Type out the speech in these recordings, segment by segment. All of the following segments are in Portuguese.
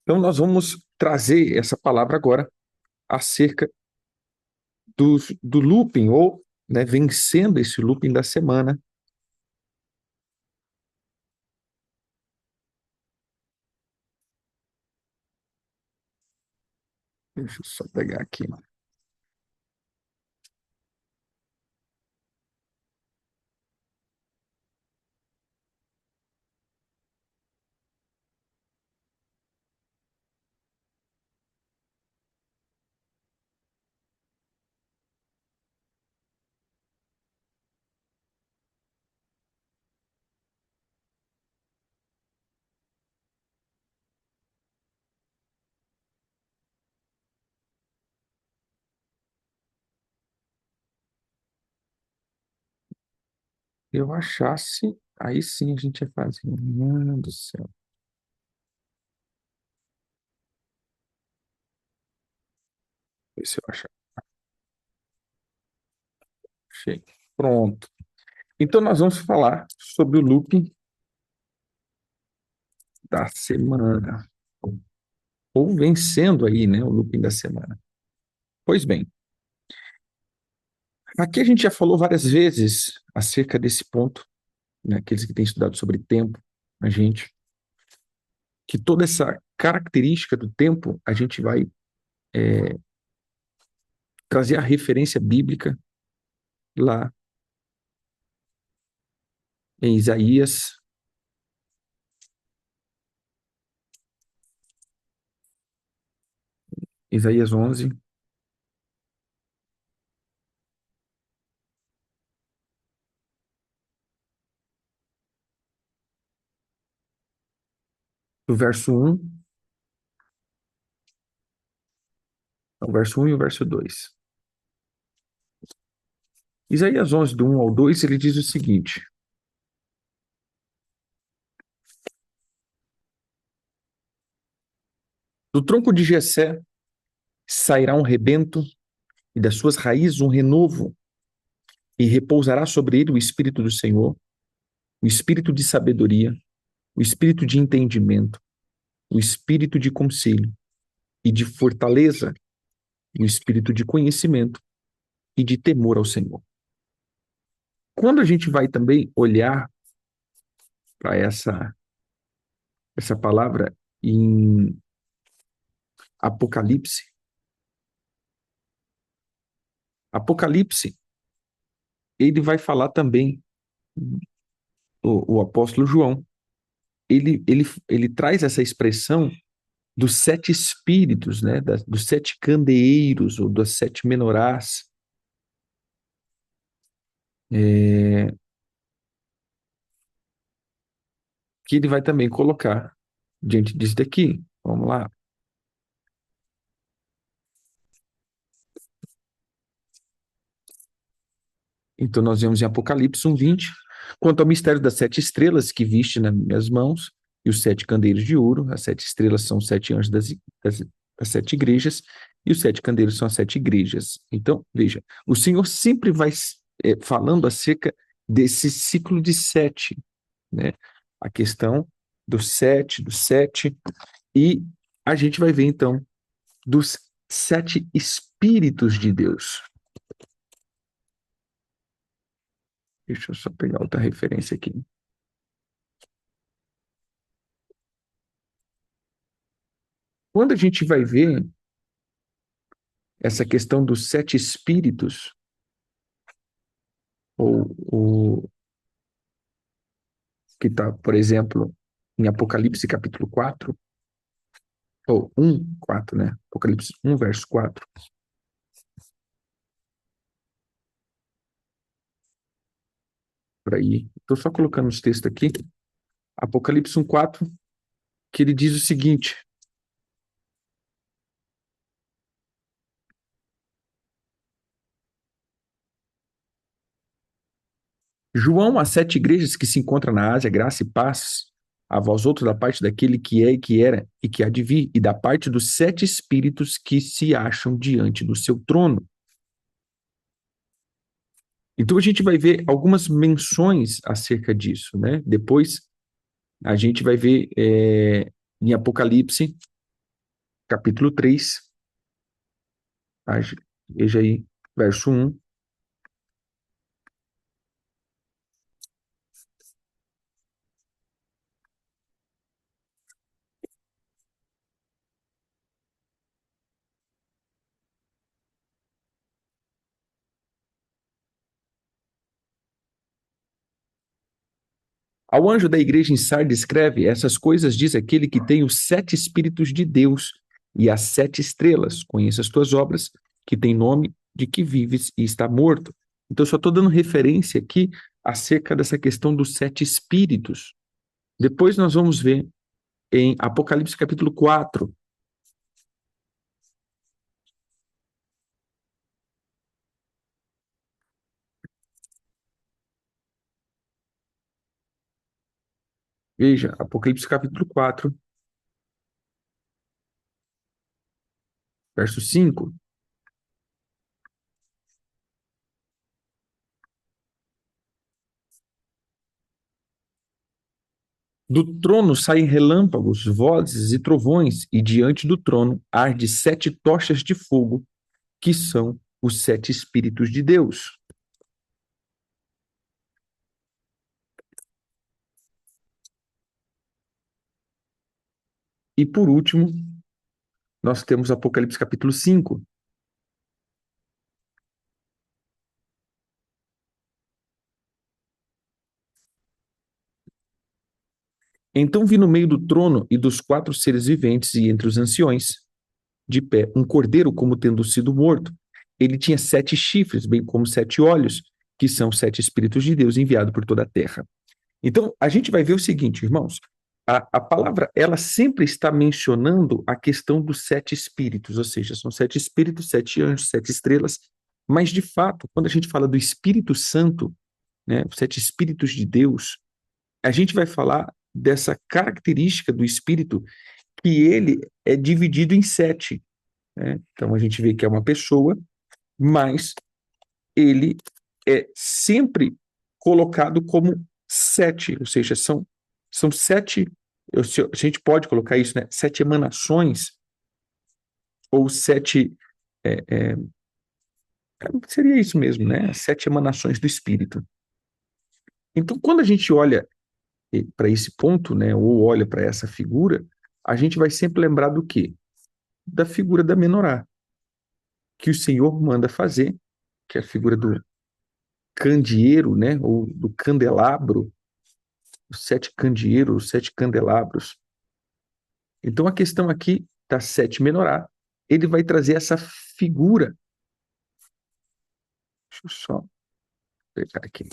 Então, nós vamos trazer essa palavra agora acerca do looping, ou né, vencendo esse looping da semana. Deixa eu só pegar aqui. Eu achasse, aí sim a gente ia fazer. Mano do céu. Deixa eu achar. Achei. Pronto. Então, nós vamos falar sobre o looping da semana, ou vencendo aí, né, o looping da semana. Pois bem, aqui a gente já falou várias vezes acerca desse ponto, né, aqueles que têm estudado sobre tempo, a gente, que toda essa característica do tempo a gente vai trazer a referência bíblica lá em Isaías 11, do verso 1, o verso 1 e o verso 2. Isaías 11, do 1 ao 2, ele diz o seguinte: do tronco de Jessé sairá um rebento, e das suas raízes um renovo, e repousará sobre ele o Espírito do Senhor, o Espírito de sabedoria, o Espírito de entendimento, o Espírito de conselho e de fortaleza, o Espírito de conhecimento e de temor ao Senhor. Quando a gente vai também olhar para essa palavra em Apocalipse, Apocalipse, ele vai falar também, o apóstolo João, ele traz essa expressão dos sete espíritos, né, dos sete candeeiros, ou das sete menorás, é, que ele vai também colocar diante disso daqui. Vamos lá. Então, nós vemos em Apocalipse 1:20, quanto ao mistério das sete estrelas que viste nas minhas mãos, e os sete candeeiros de ouro. As sete estrelas são os sete anjos das sete igrejas, e os sete candeeiros são as sete igrejas. Então, veja, o Senhor sempre vai falando acerca desse ciclo de sete, né? A questão do sete, e a gente vai ver, então, dos sete espíritos de Deus. Deixa eu só pegar outra referência aqui. Quando a gente vai ver essa questão dos sete espíritos, ou que está, por exemplo, em Apocalipse capítulo 4, ou 1:4, né? Apocalipse 1, verso 4. Por aí. Estou só colocando os textos aqui. Apocalipse 1:4, que ele diz o seguinte: João, às sete igrejas que se encontram na Ásia, graça e paz a vós outros da parte daquele que é e que era e que há de vir, e da parte dos sete espíritos que se acham diante do seu trono. Então a gente vai ver algumas menções acerca disso, né? Depois A gente vai ver em Apocalipse, capítulo 3, veja aí, verso 1. Ao anjo da igreja em Sardes escreve: essas coisas diz aquele que tem os 7 Espíritos de Deus e as 7 estrelas. Conheça as tuas obras, que tem nome de que vives e está morto. Então, eu só estou dando referência aqui acerca dessa questão dos 7 Espíritos. Depois nós vamos ver em Apocalipse capítulo 4. Veja, Apocalipse capítulo 4, verso 5. Do trono saem relâmpagos, vozes e trovões, e diante do trono arde 7 tochas de fogo, que são os 7 Espíritos de Deus. E por último, nós temos Apocalipse capítulo 5. Então vi no meio do trono e dos 4 seres viventes e entre os anciões, de pé, um cordeiro como tendo sido morto. Ele tinha 7 chifres, bem como 7 olhos, que são 7 Espíritos de Deus enviados por toda a terra. Então, a gente vai ver o seguinte, irmãos, a palavra, ela sempre está mencionando a questão dos 7 espíritos, ou seja, são 7 espíritos, 7 anjos, 7 estrelas, mas, de fato, quando a gente fala do Espírito Santo, né, os 7 espíritos de Deus, a gente vai falar dessa característica do Espírito que ele é dividido em 7, né? Então, a gente vê que é uma pessoa, mas ele é sempre colocado como 7, ou seja, são 7, a gente pode colocar isso, né? 7 emanações, ou 7, é, é, seria isso mesmo, né? 7 emanações do Espírito. Então, quando a gente olha para esse ponto, né, ou olha para essa figura, a gente vai sempre lembrar do quê? Da figura da menorá, que o Senhor manda fazer, que é a figura do candeeiro, né, ou do candelabro, os 7 candeeiros, os 7 candelabros. Então, a questão aqui da 7 menorá, ele vai trazer essa figura. Deixa eu só pegar aqui.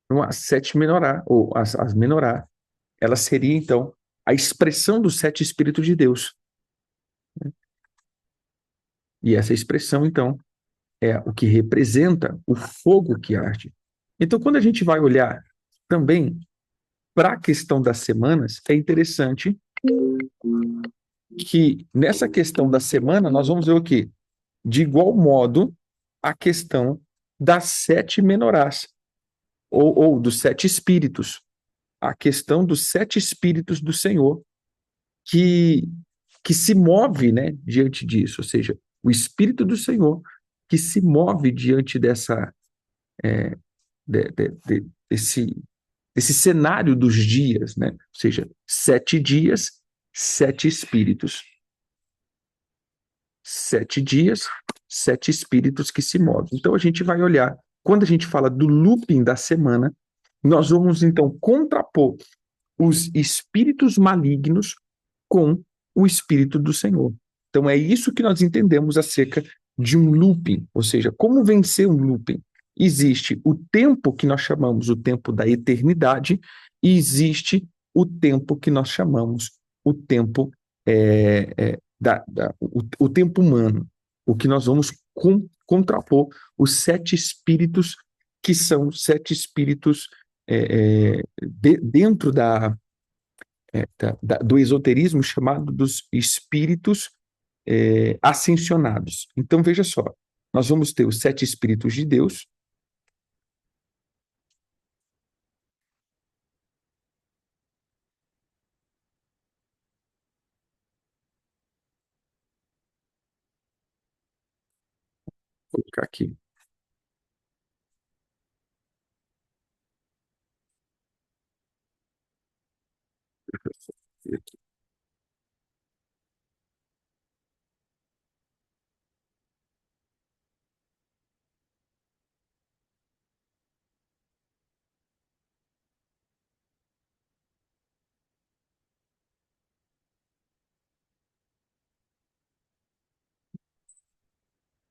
Então, a 7 menorá, ou as menorá, ela seria, então, a expressão dos 7 Espíritos de Deus. E essa expressão, então, é o que representa o fogo que arde. Então, quando a gente vai olhar também para a questão das semanas, é interessante que nessa questão da semana nós vamos ver o quê? De igual modo, a questão das 7 menorás, ou dos 7 espíritos. A questão dos 7 espíritos do Senhor, que, que se move, né, diante disso, ou seja, o Espírito do Senhor que se move diante é, desse cenário dos dias, né? Ou seja, 7 dias, 7 espíritos. 7 dias, 7 espíritos que se movem. Então a gente vai olhar, quando a gente fala do looping da semana, nós vamos então contrapor os espíritos malignos com o Espírito do Senhor. Então é isso que nós entendemos acerca de um looping, ou seja, como vencer um looping. Existe o tempo que nós chamamos o tempo da eternidade e existe o tempo que nós chamamos o tempo o tempo humano, o que nós vamos contrapor os 7 espíritos que são 7 espíritos dentro do esoterismo chamado dos espíritos ascensionados. Então, veja só, nós vamos ter os 7 espíritos de Deus. Vou colocar aqui.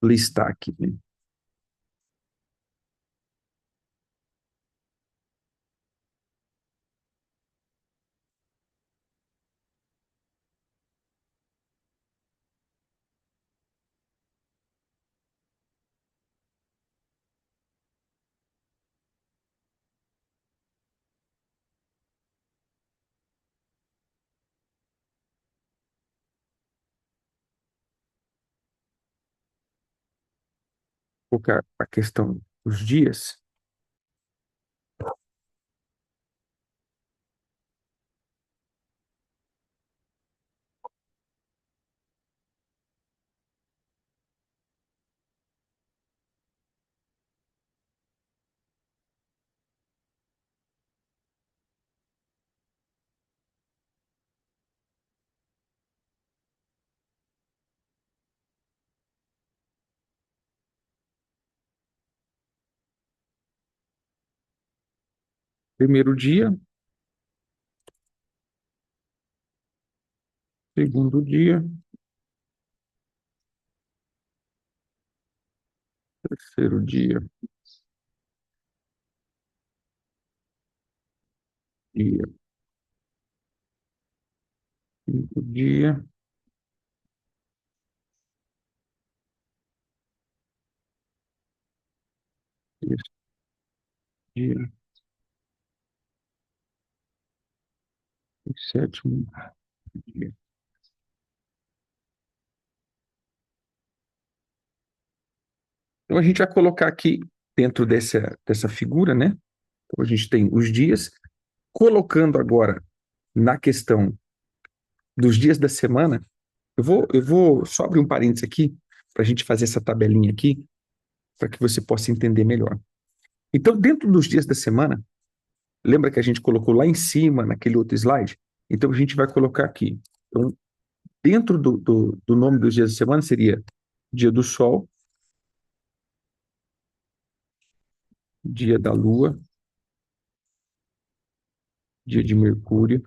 Listar aqui, né? Vou colocar a questão dos dias. Primeiro dia, segundo dia, terceiro dia, dia, quinto dia, sexto dia e sétimo dia. Então, a gente vai colocar aqui dentro dessa figura, né? Então, a gente tem os dias, colocando agora na questão dos dias da semana, eu vou só abrir um parênteses aqui, para a gente fazer essa tabelinha aqui, para que você possa entender melhor. Então, dentro dos dias da semana, lembra que a gente colocou lá em cima, naquele outro slide? Então, a gente vai colocar aqui. Então, dentro do nome dos dias da semana seria dia do Sol, dia da Lua, dia de Mercúrio,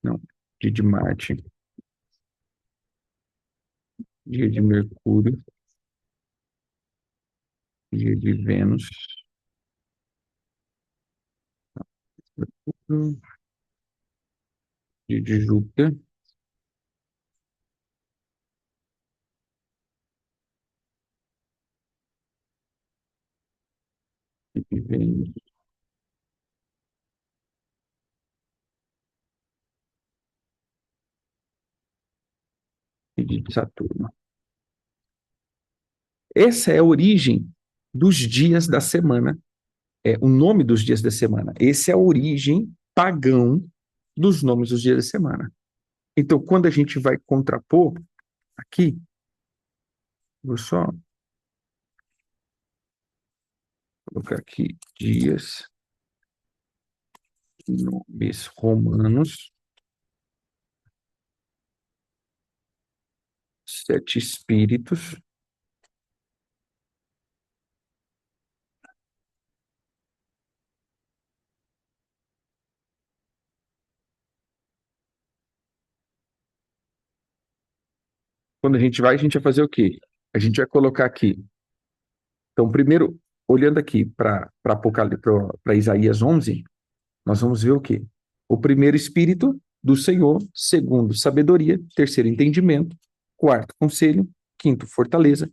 não, dia de Marte, dia de Mercúrio, dia de Vênus, dia de Júpiter, dia de Vênus, e dia de Saturno. Essa é a origem dos dias da semana, o nome dos dias da semana. Essa é a origem pagão dos nomes dos dias da semana. Então, quando a gente vai contrapor aqui, vou só colocar aqui dias, nomes romanos, 7 espíritos. Quando a gente vai fazer o quê? A gente vai colocar aqui. Então, primeiro, olhando aqui para Isaías 11, nós vamos ver o quê? O primeiro espírito do Senhor, segundo, sabedoria, terceiro, entendimento, quarto, conselho, quinto, fortaleza,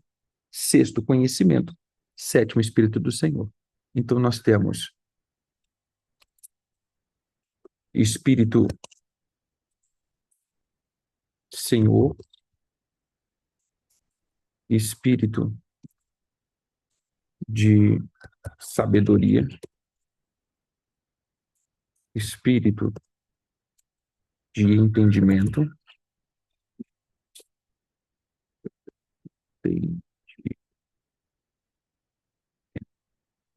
sexto, conhecimento, sétimo, espírito do Senhor. Então, nós temos Espírito Senhor, Espírito de sabedoria, Espírito de entendimento, tem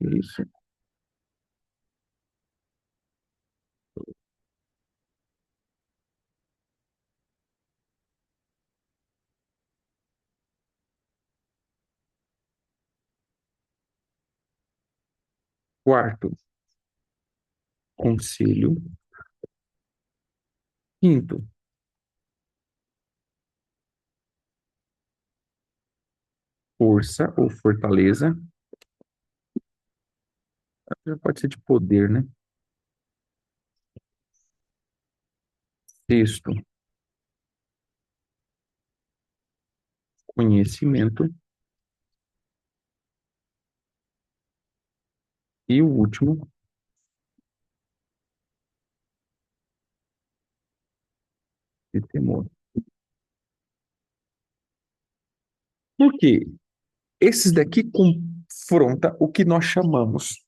isso. Quarto, conselho. Quinto, força ou fortaleza. Já pode ser de poder, né? Sexto, conhecimento. E o último, de temor. Por quê? Esses daqui confronta o que nós chamamos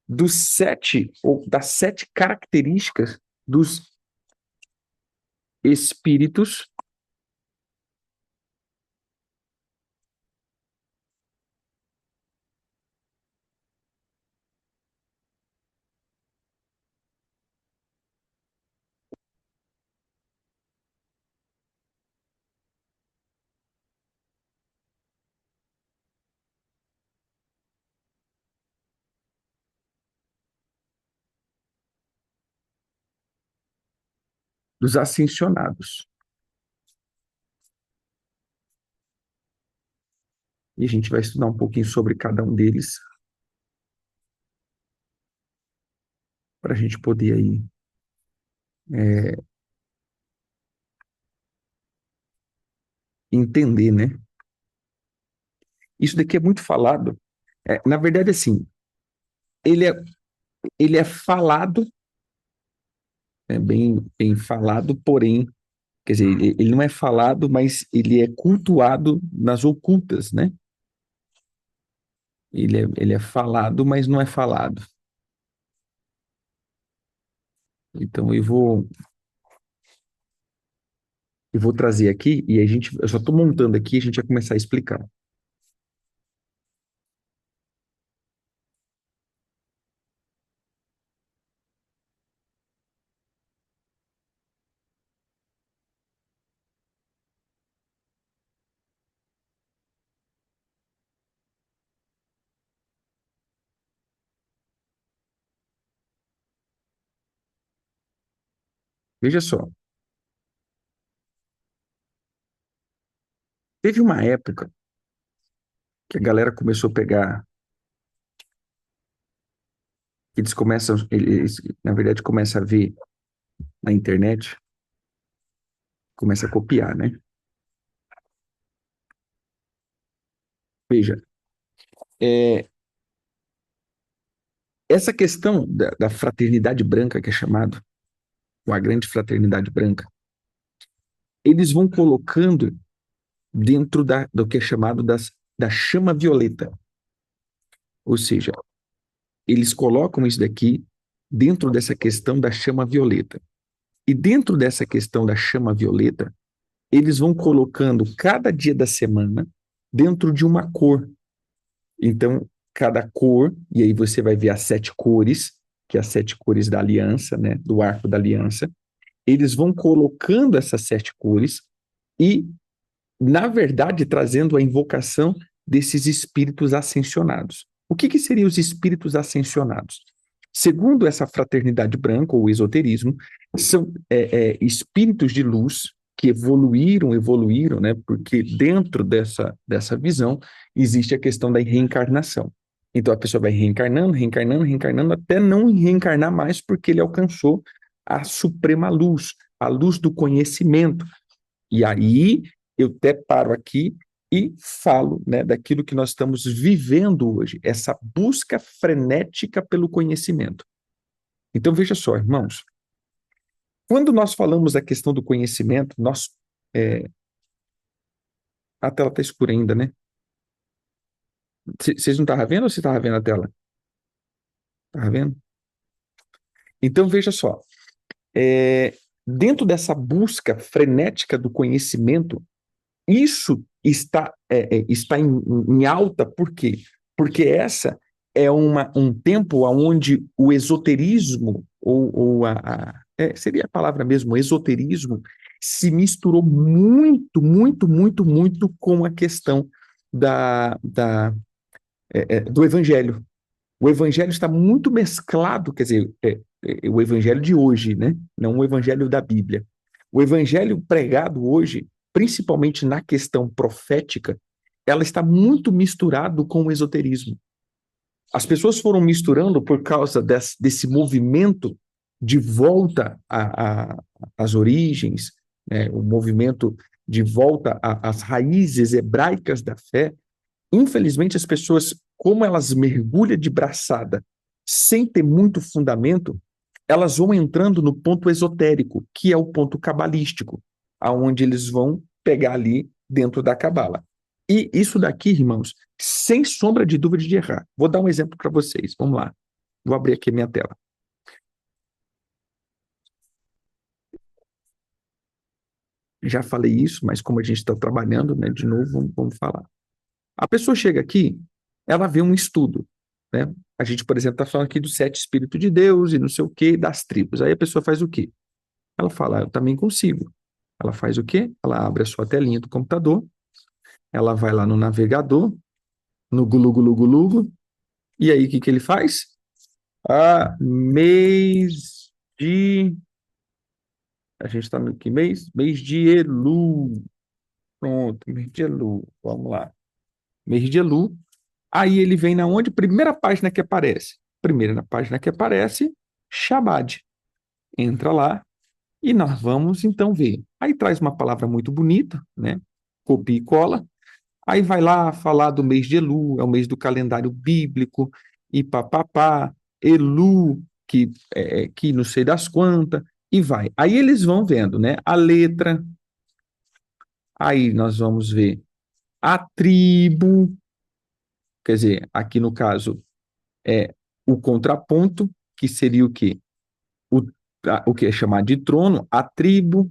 dos sete, ou das sete características dos espíritos dos ascensionados. E a gente vai estudar um pouquinho sobre cada um deles para a gente poder aí entender, né? Isso daqui é muito falado. Na verdade, assim, ele é, ele é falado, bem falado, porém, quer dizer, ele não é falado, mas ele é cultuado nas ocultas, né? Ele é falado, mas não é falado. Então eu vou trazer aqui e eu só estou montando aqui, a gente vai começar a explicar. Veja só, teve uma época que a galera começou a pegar, que eles, na verdade, começam a ver na internet, começa a copiar, né? Veja, é, essa questão da fraternidade branca, que é chamado, ou a grande fraternidade branca, eles vão colocando dentro do que é chamado da chama violeta. Ou seja, eles colocam isso daqui dentro dessa questão da chama violeta. E dentro dessa questão da chama violeta, eles vão colocando cada dia da semana dentro de uma cor. Então, cada cor, e aí você vai ver as sete cores, que é as sete cores da aliança, né, do arco da aliança, eles vão colocando essas sete cores e, na verdade, trazendo a invocação desses espíritos ascensionados. O que seriam os espíritos ascensionados? Segundo essa fraternidade branca, ou esoterismo, são espíritos de luz que evoluíram, né? Porque dentro dessa visão existe a questão da reencarnação. Então a pessoa vai reencarnando, reencarnando, reencarnando, até não reencarnar mais, porque ele alcançou a suprema luz, a luz do conhecimento. E aí eu até paro aqui e falo, né, daquilo que nós estamos vivendo hoje, essa busca frenética pelo conhecimento. Então, veja só, irmãos, quando nós falamos da questão do conhecimento, a tela está escura ainda, né? Vocês não estavam vendo ou você estava vendo a tela? Estava vendo? Então, veja só, é, dentro dessa busca frenética do conhecimento, isso está em alta, por quê? Porque essa é um tempo onde o esoterismo, seria a palavra mesmo, esoterismo, se misturou muito, muito, muito, muito com a questão do evangelho. O evangelho está muito mesclado, quer dizer, o evangelho de hoje, né? Não o evangelho da Bíblia. O evangelho pregado hoje, principalmente na questão profética, ela está muito misturado com o esoterismo. As pessoas foram misturando por causa desse movimento de volta às origens, né? O movimento de volta às raízes hebraicas da fé. Infelizmente, as pessoas, como elas mergulham de braçada sem ter muito fundamento, elas vão entrando no ponto esotérico, que é o ponto cabalístico, aonde eles vão pegar ali dentro da cabala. E isso daqui, irmãos, sem sombra de dúvida de errar. Vou dar um exemplo para vocês. Vamos lá. Vou abrir aqui a minha tela. Já falei isso, mas como a gente está trabalhando, né, de novo, vamos falar. A pessoa chega aqui, ela vê um estudo, né? A gente, por exemplo, está falando aqui dos 7 Espíritos de Deus e não sei o quê, das tribos. Aí a pessoa faz o quê? Ela fala, eu também consigo. Ela faz o quê? Ela abre a sua telinha do computador, ela vai lá no navegador, no Gulu Gulu Gulu, e aí o que ele faz? Mês de... A gente está no que mês? Mês de Elu. Pronto, mês de Elu. Vamos lá. Mês de Elu. Aí ele vem na onde? Primeira página que aparece. Primeira na página que aparece, Shabbat. Entra lá e nós vamos então ver. Aí traz uma palavra muito bonita, né? Copia e cola. Aí vai lá falar do mês de Elu, é o mês do calendário bíblico, e papapá, Elu, que não sei das quantas, e vai. Aí eles vão vendo, né? A letra, aí nós vamos ver a tribo, quer dizer, aqui no caso é o contraponto, que seria o quê? O, o que é chamado de trono, a tribo.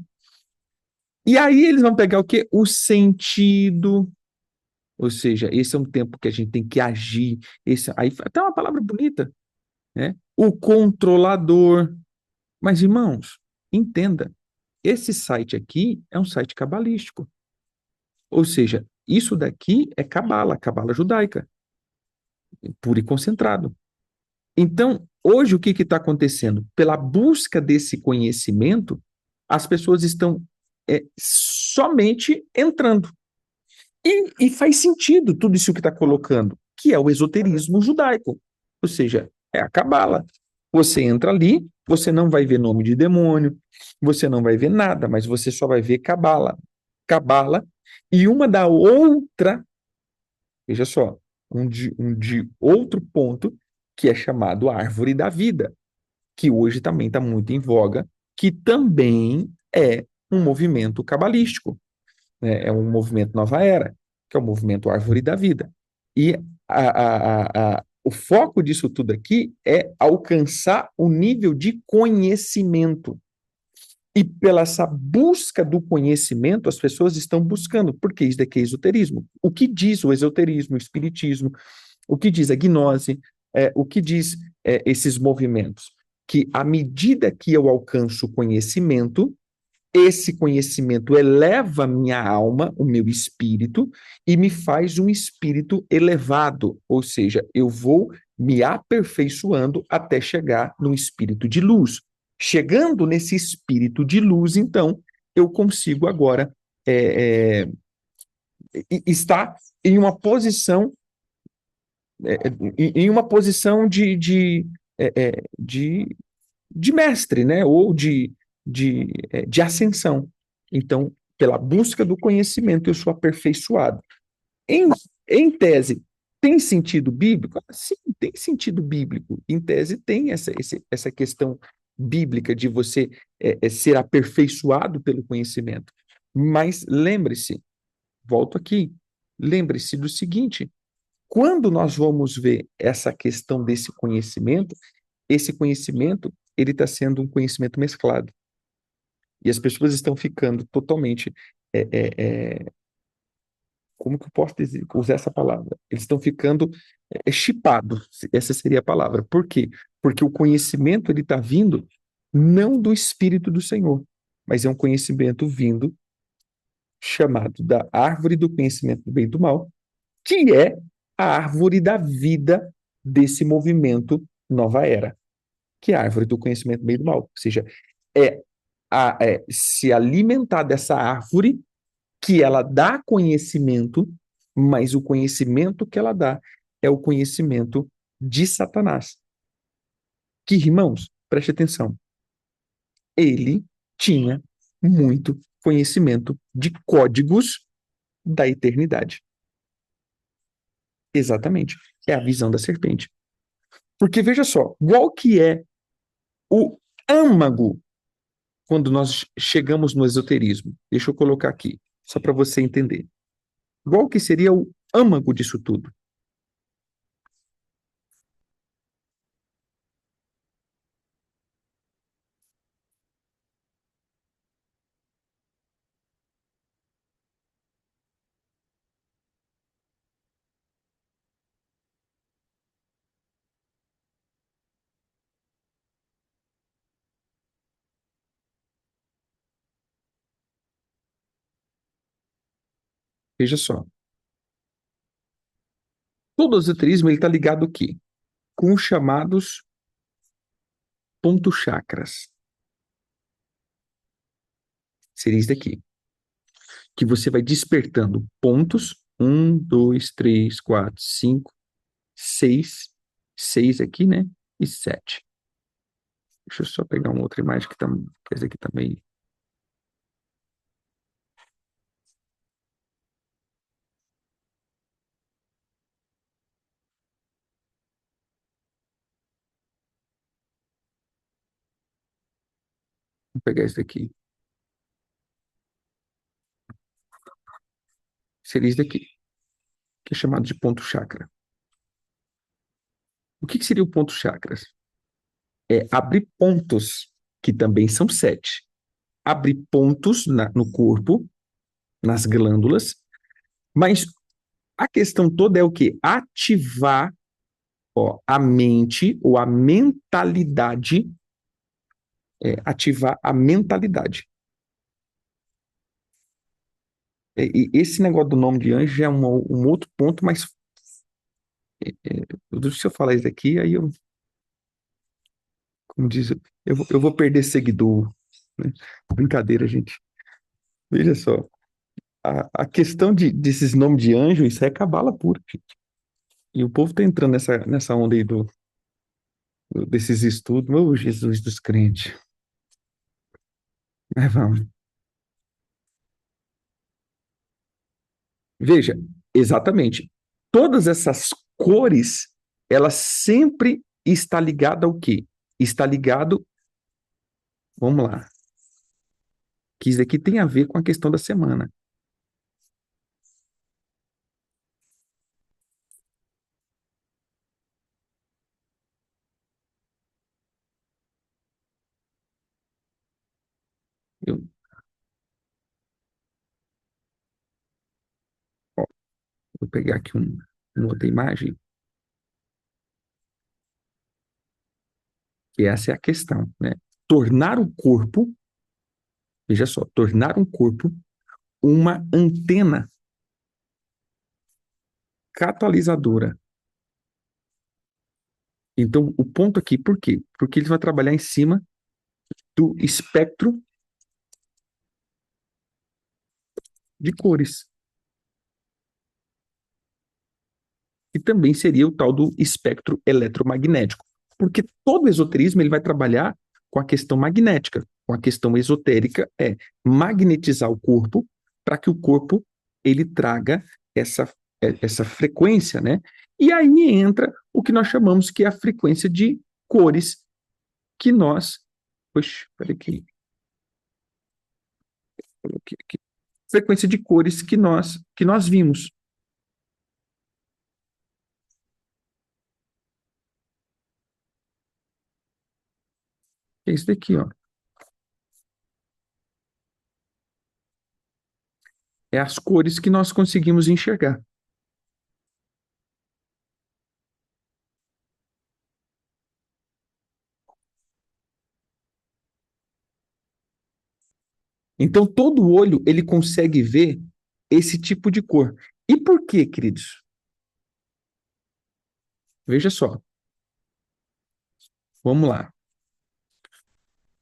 E aí eles vão pegar o quê? O sentido, ou seja, esse é um tempo que a gente tem que agir. Aí até uma palavra bonita, né? O controlador. Mas, irmãos, entenda, esse site aqui é um site cabalístico. Ou seja, isso daqui é cabala, cabala judaica, puro e concentrado. Então, hoje, o que está acontecendo? Pela busca desse conhecimento, as pessoas estão somente entrando. E faz sentido tudo isso que está colocando, que é o esoterismo judaico. Ou seja, é a cabala. Você entra ali, você não vai ver nome de demônio, você não vai ver nada, mas você só vai ver cabala. Cabala e uma da outra, veja só, um de outro ponto, que é chamado árvore da vida, que hoje também está muito em voga, que também é um movimento cabalístico, né? É um movimento nova era, que é o movimento árvore da vida. E o foco disso tudo aqui é alcançar o nível de conhecimento. E pela essa busca do conhecimento, as pessoas estão buscando, porque isso daqui é esoterismo. O que diz o esoterismo, o espiritismo, o que diz a gnose, o que diz esses movimentos? Que à medida que eu alcanço o conhecimento, esse conhecimento eleva minha alma, o meu espírito, e me faz um espírito elevado, ou seja, eu vou me aperfeiçoando até chegar no espírito de luz. Chegando nesse espírito de luz, então, eu consigo agora estar em uma posição de mestre, né? Ou de ascensão. Então, pela busca do conhecimento, eu sou aperfeiçoado. Em, em tese, Tem sentido bíblico? Sim, tem sentido bíblico. Em tese, tem essa questão bíblica de você ser aperfeiçoado pelo conhecimento. Mas lembre-se, volto aqui, lembre-se do seguinte: quando nós vamos ver essa questão desse conhecimento, esse conhecimento ele está sendo um conhecimento mesclado. E as pessoas estão ficando totalmente é, é, é, como que eu posso usar essa palavra? Eles estão ficando chipados, essa seria a palavra. Por quê? Porque o conhecimento ele está vindo não do Espírito do Senhor, mas é um conhecimento vindo chamado da árvore do conhecimento do bem e do mal, que é a árvore da vida desse movimento nova era, que é a árvore do conhecimento do bem e do mal. Ou seja, se alimentar dessa árvore que ela dá conhecimento, mas o conhecimento que ela dá é o conhecimento de Satanás. Que, irmãos, preste atenção, ele tinha muito conhecimento de códigos da eternidade. Exatamente. É a visão da serpente. Porque veja só, qual que é o âmago quando nós chegamos no esoterismo? Deixa eu colocar aqui, só para você entender. Qual que seria o âmago disso tudo? Veja só, todo o esoterismo está ligado aqui com os chamados pontos chakras. Seria isso daqui. Que você vai despertando pontos. Um, dois, três, quatro, cinco, seis. Seis aqui, né? E sete. Deixa eu só pegar uma outra imagem que essa aqui também. Vou pegar esse daqui. Seria isso daqui, que é chamado de ponto chakra. O que seria o ponto chakras? É abrir pontos, que também são sete. Abrir pontos no corpo, nas glândulas, mas a questão toda é o quê? Ativar, ó, a mente ou a mentalidade, ativar a mentalidade. E esse negócio do nome de anjo é um outro ponto, mas se eu falar isso aqui, aí eu, como diz, eu vou perder seguidor, né? Brincadeira, gente. Veja só, a questão desses nomes de anjo, isso é cabala pura, gente. E o povo tá entrando nessa onda aí desses estudos. Ô, Jesus dos crentes. Mas vamos. Veja, exatamente. Todas essas cores, elas sempre está ligada ao quê? Está ligado, vamos lá, que isso aqui tem a ver com a questão da semana. Eu, ó, vou pegar aqui uma outra imagem, que essa é a questão, né? Tornar o corpo, veja só, tornar um corpo uma antena catalisadora. Então, o ponto aqui, por quê? Porque ele vai trabalhar em cima do espectro de cores. E também seria o tal do espectro eletromagnético. Porque todo esoterismo ele vai trabalhar com a questão magnética, com a questão esotérica é magnetizar o corpo para que o corpo ele traga essa frequência, né? E aí entra o que nós chamamos que é a frequência de cores que nós... Poxa, peraí aqui. Frequência de cores que nós vimos. É isso daqui, ó. É as cores que nós conseguimos enxergar. Então, todo olho, ele consegue ver esse tipo de cor. E por quê, queridos? Veja só. Vamos lá.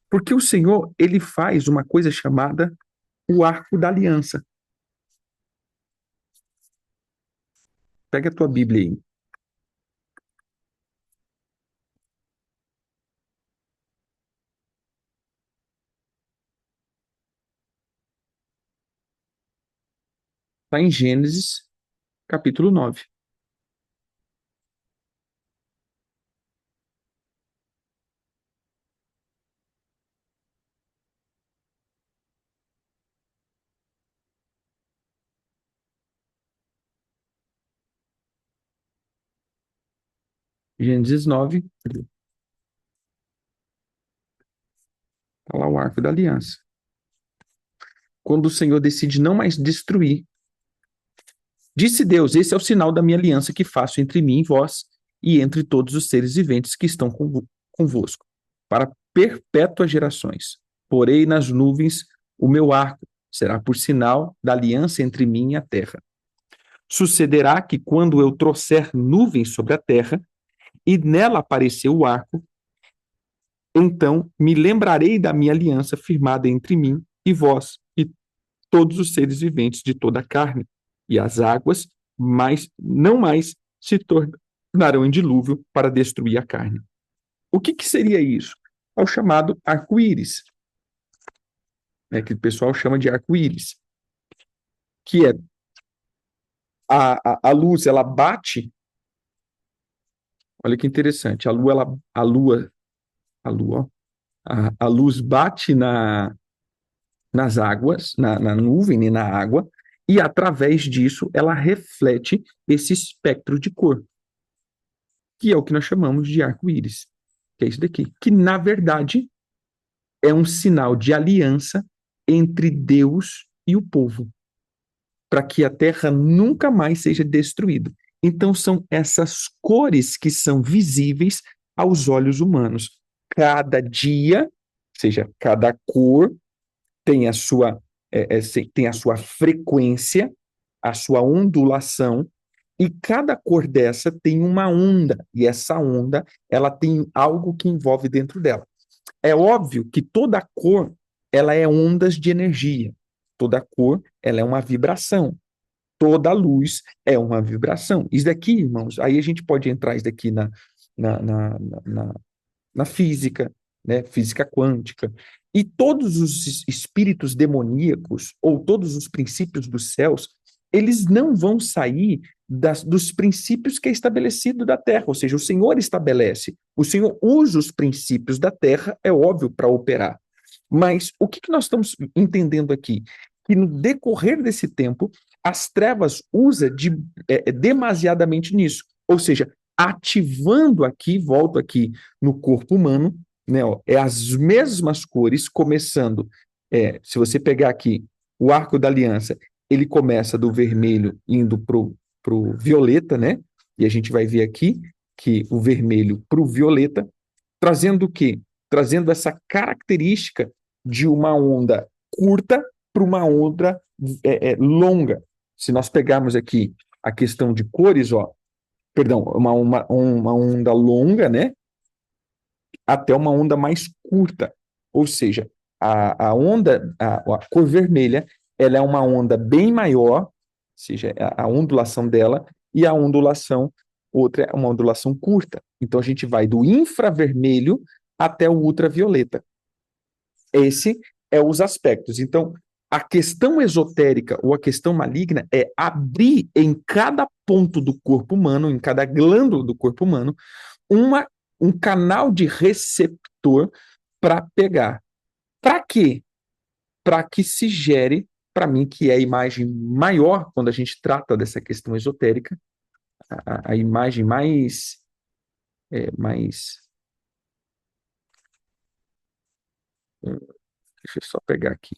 Porque o Senhor, ele faz uma coisa chamada o arco da aliança. Pega a tua Bíblia aí. Está em Gênesis, capítulo 9. Gênesis 9, está lá o arco da aliança. Quando o Senhor decide não mais destruir, disse Deus: esse é o sinal da minha aliança que faço entre mim e vós, e entre todos os seres viventes que estão convosco, para perpétuas gerações. Porei nas nuvens o meu arco, será por sinal da aliança entre mim e a terra. Sucederá que, quando eu trouxer nuvens sobre a terra, e nela aparecer o arco, então me lembrarei da minha aliança firmada entre mim e vós, e todos os seres viventes de toda a carne, e as águas não mais se tornarão em dilúvio para destruir a carne. O que seria isso? É o chamado arco-íris, né, que o pessoal chama de arco-íris, que é a luz, ela bate, olha que interessante, a luz bate nas águas, na nuvem e na água, e através disso ela reflete esse espectro de cor, que é o que nós chamamos de arco-íris, que é isso daqui, que na verdade é um sinal de aliança entre Deus e o povo, para que a terra nunca mais seja destruída. Então são essas cores que são visíveis aos olhos humanos. Cada dia, ou seja, cada cor tem tem a sua frequência, a sua ondulação, e cada cor dessa tem uma onda, e essa onda ela tem algo que envolve dentro dela. É óbvio que toda cor ela é ondas de energia, toda cor ela é uma vibração, toda luz é uma vibração. Isso daqui, irmãos, aí a gente pode entrar isso daqui na, na, na, na física, né? Física quântica. E todos os espíritos demoníacos, ou todos os princípios dos céus, eles não vão sair dos princípios que é estabelecido da Terra, ou seja, o Senhor estabelece, o Senhor usa os princípios da Terra, é óbvio, para operar. Mas o que nós estamos entendendo aqui? Que no decorrer desse tempo, as trevas usa demasiadamente nisso, ou seja, ativando aqui, volto aqui no corpo humano, né, ó, é as mesmas cores, começando, se você pegar aqui o arco da aliança, ele começa do vermelho indo pro violeta, né? E a gente vai ver aqui que o vermelho pro violeta, trazendo o quê? Trazendo essa característica de uma onda curta para uma onda longa. Se nós pegarmos aqui a questão de cores, ó, perdão, uma onda longa, né? Até uma onda mais curta. Ou seja, a cor vermelha, ela é uma onda bem maior, ou seja, a ondulação dela, e a ondulação, outra é uma ondulação curta. Então a gente vai do infravermelho até o ultravioleta. Esse é os aspectos. Então, A questão esotérica ou a questão maligna é abrir em cada ponto do corpo humano, em cada glândula do corpo humano, um canal de receptor para pegar. Para quê? Para que se gere, para mim, que é a imagem maior quando a gente trata dessa questão esotérica, a imagem mais. Deixa eu só pegar aqui.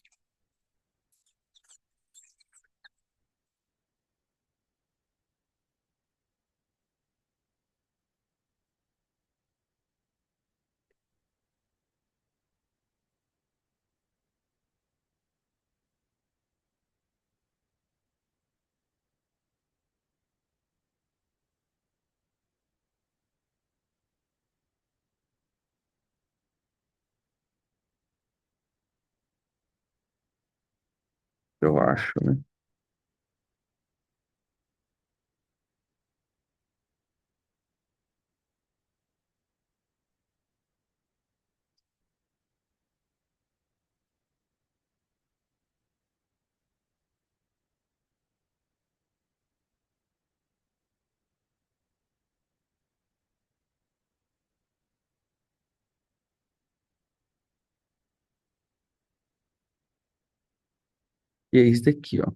Eu acho, né? E é isso daqui, ó.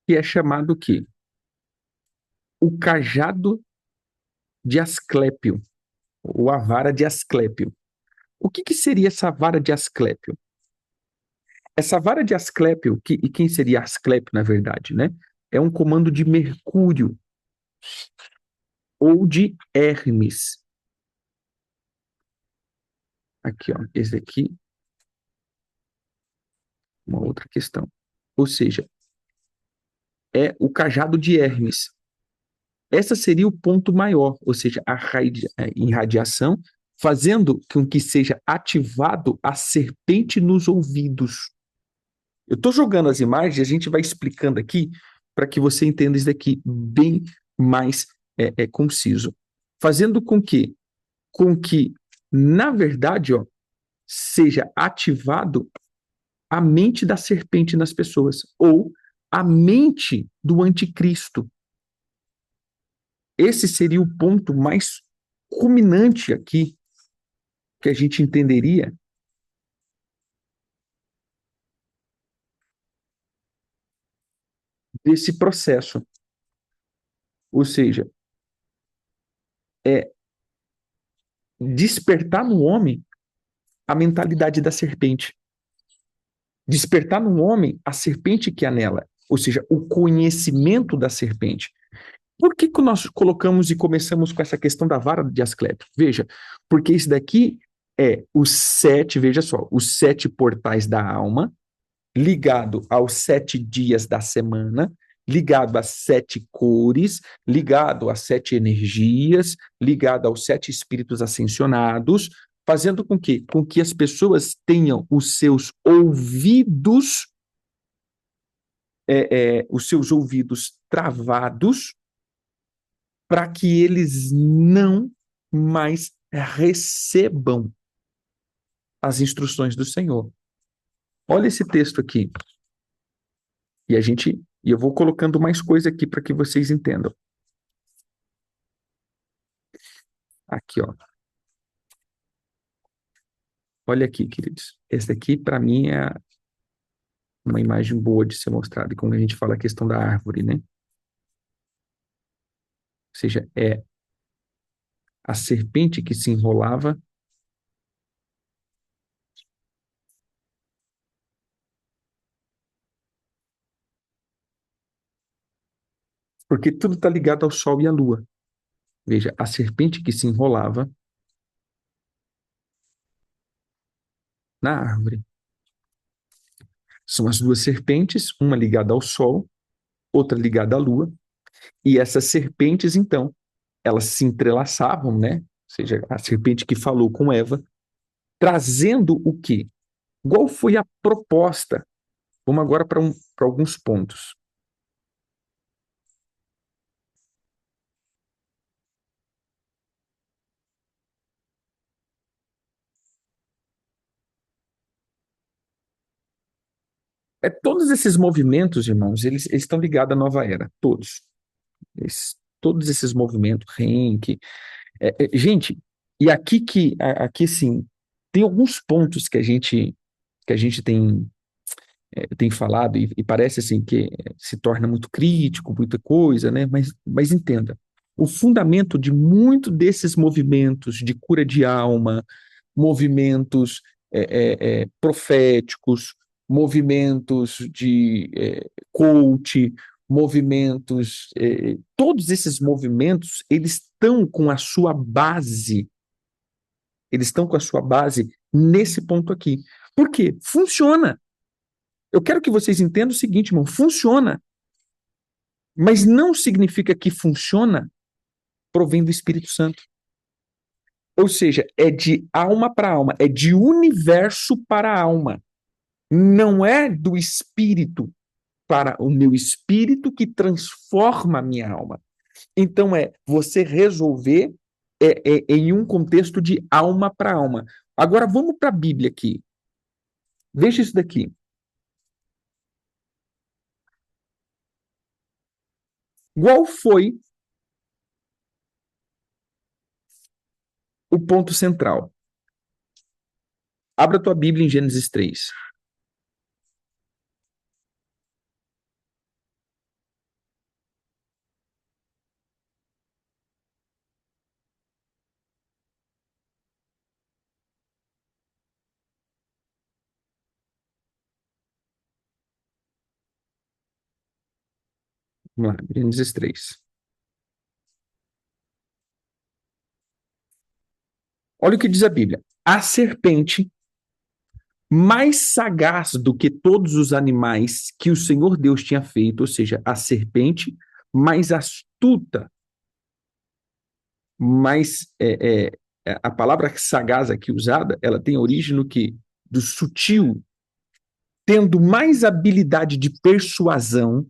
Que é chamado o quê? O cajado de Asclépio, ou a vara de Asclépio. O que seria essa vara de Asclépio? Essa vara de Asclépio, e quem seria Asclépio, na verdade, né? É um comando de Mercúrio ou de Hermes. Aqui, ó, esse aqui, uma outra questão. Ou seja, é o cajado de Hermes. Essa seria o ponto maior, ou seja, irradiação, fazendo com que seja ativado a serpente nos ouvidos. Eu estou jogando as imagens e a gente vai explicando aqui para que você entenda isso daqui bem mais conciso. Fazendo com que, na verdade, ó, seja ativado a mente da serpente nas pessoas, ou a mente do anticristo. Esse seria o ponto mais culminante aqui que a gente entenderia desse processo. Ou seja, é despertar no homem a mentalidade da serpente. Despertar no homem a serpente que há nela. Ou seja, o conhecimento da serpente. Por que nós colocamos e começamos com essa questão da vara de Asclepio? Veja, porque isso daqui é os 7, veja só, os 7 portais da alma, ligado aos 7 dias da semana, ligado às 7 cores, ligado às 7 energias, ligado aos 7 espíritos ascensionados, fazendo com que as pessoas tenham os seus ouvidos travados, para que eles não mais recebam as instruções do Senhor. Olha esse texto aqui. E eu vou colocando mais coisa aqui para que vocês entendam. Aqui, ó. Olha aqui, queridos. Esse aqui, para mim, é uma imagem boa de ser mostrada, quando a gente fala a questão da árvore, né? Ou seja, é a serpente que se enrolava, porque tudo está ligado ao sol e à lua. Veja, a serpente que se enrolava na árvore. São as duas serpentes, uma ligada ao sol, outra ligada à lua, e essas serpentes, então, elas se entrelaçavam, né? Ou seja, a serpente que falou com Eva, trazendo o quê? Qual foi a proposta? Vamos agora para alguns pontos. Todos esses movimentos, irmãos, eles estão ligados à nova era, todos. Todos esses movimentos, Henk, gente, e aqui sim, tem alguns pontos que a gente tem falado e parece assim que se torna muito crítico, muita coisa, né? Mas entenda, o fundamento de muito desses movimentos de cura de alma, movimentos proféticos, movimentos de coach, movimentos, todos esses movimentos, eles estão com a sua base nesse ponto aqui. Por quê? Funciona. Eu quero que vocês entendam o seguinte, irmão, funciona, mas não significa que funciona provém do Espírito Santo. Ou seja, é de alma para alma, é de universo para alma. Não é do espírito para o meu espírito que transforma a minha alma. Então, você resolver em um contexto de alma para alma. Agora, vamos para a Bíblia aqui. Veja isso daqui. Qual foi o ponto central? Abra a tua Bíblia em Gênesis 3. Vamos lá, Gênesis 3. Olha o que diz a Bíblia. A serpente, mais sagaz do que todos os animais que o Senhor Deus tinha feito, ou seja, a serpente mais astuta, mais a palavra sagaz aqui usada, ela tem origem no que? Do sutil, tendo mais habilidade de persuasão,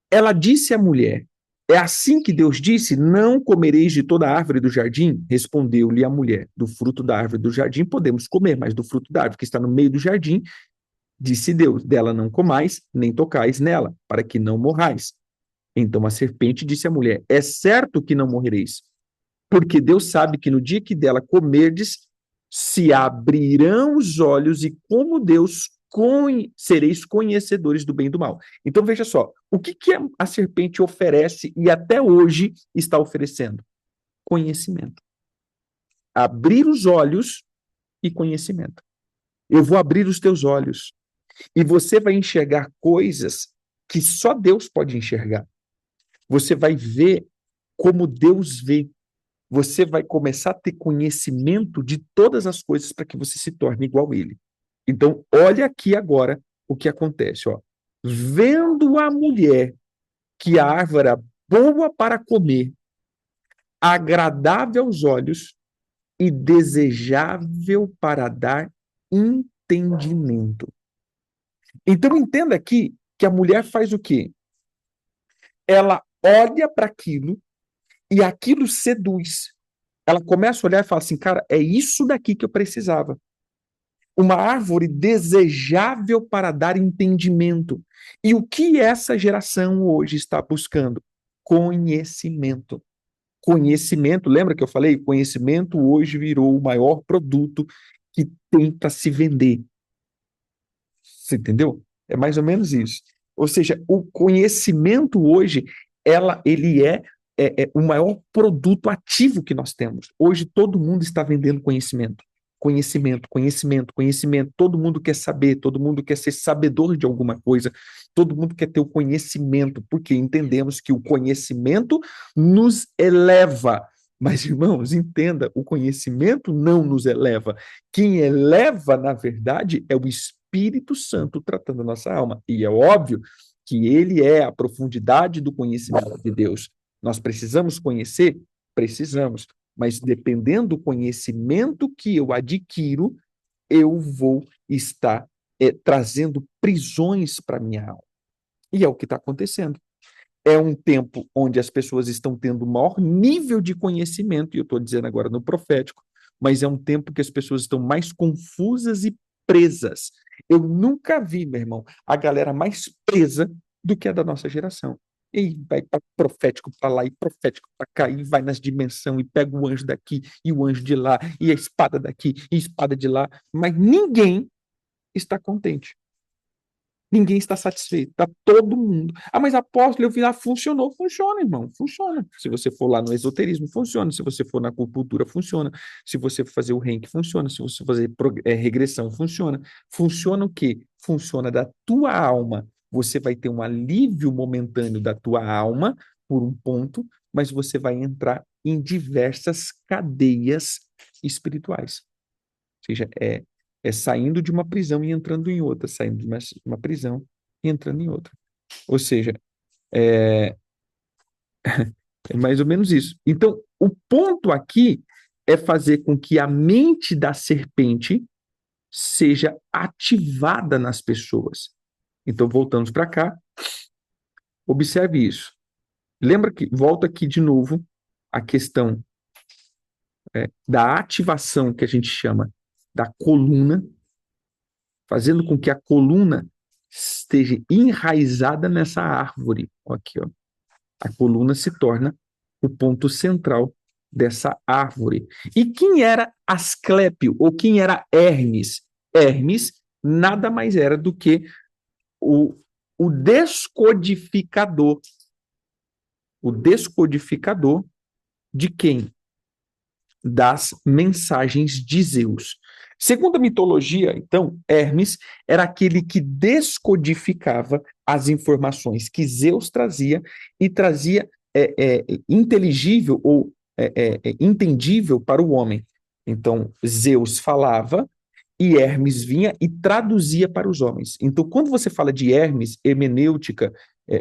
ela disse à mulher: é assim que Deus disse: não comereis de toda a árvore do jardim? Respondeu-lhe a mulher: do fruto da árvore do jardim podemos comer, mas do fruto da árvore que está no meio do jardim, disse Deus: dela não comais, nem tocais nela, para que não morrais. Então a serpente disse à mulher: é certo que não morrereis, porque Deus sabe que no dia que dela comerdes, se abrirão os olhos e como Deus sereis conhecedores do bem e do mal. Então veja só, o que a serpente oferece e até hoje está oferecendo? Conhecimento. Abrir os olhos e conhecimento. Eu vou abrir os teus olhos e você vai enxergar coisas que só Deus pode enxergar. Você vai ver como Deus vê. Você vai começar a ter conhecimento de todas as coisas para que você se torne igual a ele. Então, olha aqui agora o que acontece. Ó. Vendo a mulher que a árvore era boa para comer, agradável aos olhos e desejável para dar entendimento. Então, entenda aqui que a mulher faz o quê? Ela olha para aquilo e aquilo seduz. Ela começa a olhar e fala assim, cara, é isso daqui que eu precisava. Uma árvore desejável para dar entendimento. E o que essa geração hoje está buscando? Conhecimento. Conhecimento, lembra que eu falei? Conhecimento hoje virou o maior produto que tem para se vender. Você entendeu? É mais ou menos isso. Ou seja, o conhecimento hoje, ele é o maior produto ativo que nós temos. Hoje todo mundo está vendendo conhecimento. Conhecimento, conhecimento, conhecimento. Todo mundo quer saber, todo mundo quer ser sabedor de alguma coisa, todo mundo quer ter o conhecimento, porque entendemos que o conhecimento nos eleva. Mas, irmãos, entenda, o conhecimento não nos eleva. Quem eleva, na verdade, é o Espírito Santo tratando a nossa alma. E é óbvio que ele é a profundidade do conhecimento de Deus. Nós precisamos conhecer? Precisamos. Mas dependendo do conhecimento que eu adquiro, eu vou estar trazendo prisões para minha alma. E é o que está acontecendo. É um tempo onde as pessoas estão tendo o maior nível de conhecimento, e eu estou dizendo agora no profético, mas é um tempo que as pessoas estão mais confusas e presas. Eu nunca vi, meu irmão, a galera mais presa do que a da nossa geração. E vai para profético para lá e profético para cá, e vai nas dimensões, e pega o anjo daqui e o anjo de lá, e a espada daqui e a espada de lá, mas ninguém está contente. Ninguém está satisfeito, está todo mundo. Ah, mas apóstolo, eu vi lá, funcionou. Funciona, irmão, funciona. Se você for lá no esoterismo, funciona. Se você for na acupuntura, funciona. Se você fazer o reiki, funciona. Se você fazer regressão, funciona. Funciona o quê? Funciona da tua alma. Você vai ter um alívio momentâneo da tua alma, por um ponto, mas você vai entrar em diversas cadeias espirituais. Ou seja, é saindo de uma prisão e entrando em outra, saindo de uma prisão e entrando em outra. Ou seja, é, é mais ou menos isso. Então, o ponto aqui é fazer com que a mente da serpente seja ativada nas pessoas. Então, voltamos para cá, observe isso. Lembra que, volta aqui de novo, a questão da ativação que a gente chama da coluna, fazendo com que a coluna esteja enraizada nessa árvore. Aqui, ó. A coluna se torna o ponto central dessa árvore. E quem era Asclépio, ou quem era Hermes? Hermes nada mais era do que o, o descodificador. O descodificador de quem? Das mensagens de Zeus. Segundo a mitologia, então, Hermes era aquele que descodificava as informações que Zeus trazia e trazia inteligível ou entendível para o homem. Então, Zeus falava e Hermes vinha e traduzia para os homens. Então, quando você fala de Hermes, hermenêutica,